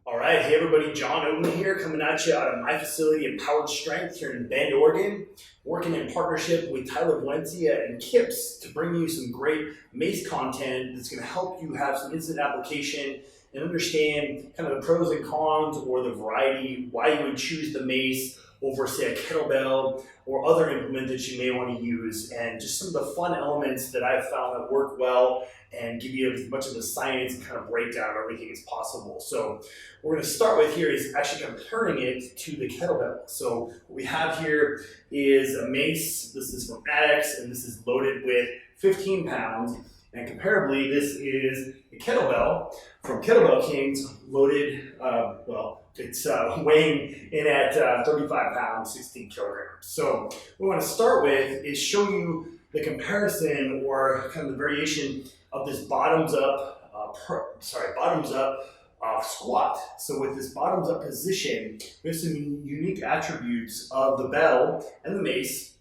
All right, hey everybody, John Odden here, coming at you out of my facility, Empowered Strength, here in Bend, Oregon, working in partnership with Tyler Valencia and KIPS to bring you some great Mace content that's going to help you have some instant application and understand kind of the pros and cons or the variety, why you would choose the Mace over, say, a kettlebell or other implement that you may want to use, and just some of the fun elements that I've found that work well and give you as much of the science and kind of breakdown of everything as possible. So what we're going to start with here is actually comparing it to the kettlebell. So what we have here is a Mace. This is from Addicts, and this is loaded with 15 pounds. And comparably, this is a kettlebell from Kettlebell Kings, loaded, it's weighing in at 35 pounds, 16 kilograms. So what we want to start with is show you the comparison or kind of the variation of this bottoms up squat. So with this bottoms up position, there's some unique attributes of the bell and the Mace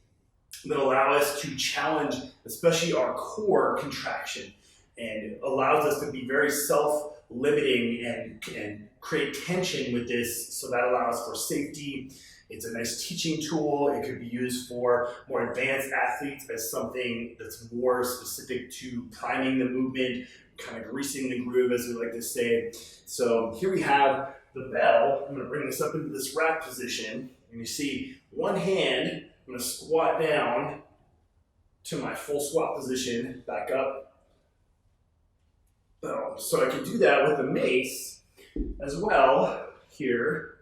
that allow us to challenge, especially our core contraction, and allows us to be very self-limiting and create tension with this. So that allows for safety. It's a nice teaching tool. It could be used for more advanced athletes as something that's more specific to priming the movement, kind of greasing the groove, as we like to say. So here we have the bell. I'm going to bring this up into this rack position, and you see one hand, I'm going to squat down to my full squat position, back up. So I can do that with the Mace as well here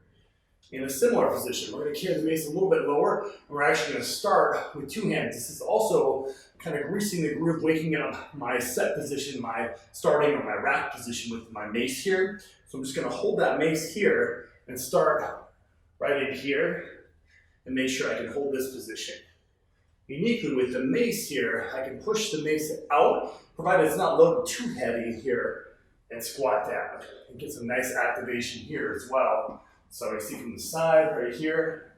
in a similar position. We're going to carry the Mace a little bit lower, and we're actually going to start with two hands. This is also kind of greasing the groove, waking up my set position, my starting or my rack position with my Mace here. So I'm just going to hold that Mace here and start right in here and make sure I can hold this position. Uniquely with the Mace here, I can push the Mace out, provided it's not loaded too heavy here, and squat down and get some nice activation here as well. So you see from the side right here,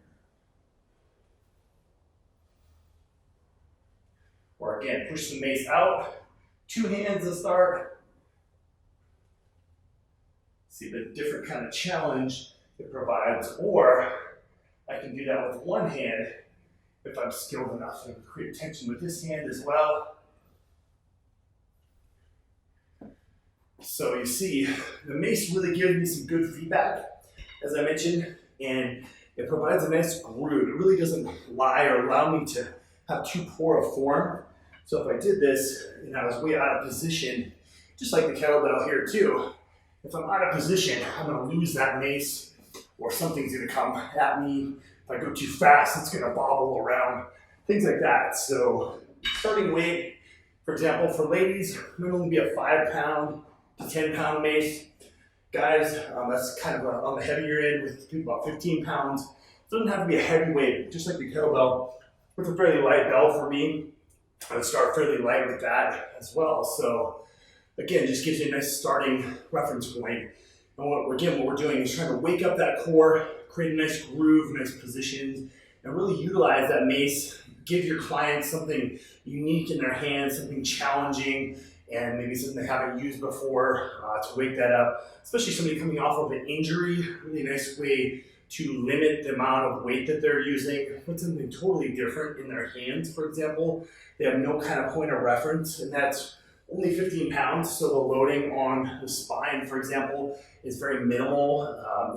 or again, push the Mace out, two hands to start. See the different kind of challenge it provides, or I can do that with one hand if I'm skilled enough, and create tension with this hand as well. So you see, the Mace really gives me some good feedback, as I mentioned, and it provides a nice groove. It really doesn't lie or allow me to have too poor a form. So if I did this and I was way out of position, just like the kettlebell here too, if I'm out of position, I'm going to lose that Mace, or something's going to come at me. If I go too fast, it's going to bobble around, things like that. So starting weight, for example, for ladies, it would only be a 5 pound to 10 pound Mace. Guys, that's kind of on the heavier end with about 15 pounds. It doesn't have to be a heavy weight, just like the kettlebell. With a fairly light bell for me, I would start fairly light with that as well. So again, just gives you a nice starting reference point. And what we're doing is trying to wake up that core, create a nice groove, nice positions, and really utilize that Mace. Give your clients something unique in their hands, something challenging, and maybe something they haven't used before to wake that up. Especially somebody coming off of an injury, really nice way to limit the amount of weight that they're using. Put something totally different in their hands, for example. They have no kind of point of reference, and that's only 15 pounds, so the loading on the spine, for example, is very minimal.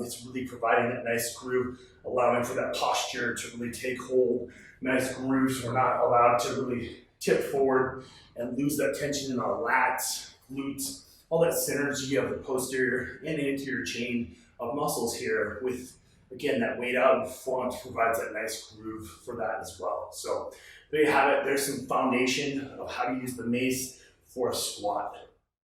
It's really providing that nice groove, allowing for that posture to really take hold. Nice grooves. We're not allowed to really tip forward and lose that tension in our lats, glutes, all that synergy of the posterior and anterior chain of muscles here with, again, that weight out in front provides that nice groove for that as well. So there you have it. There's some foundation of how to use the Mace for a squat.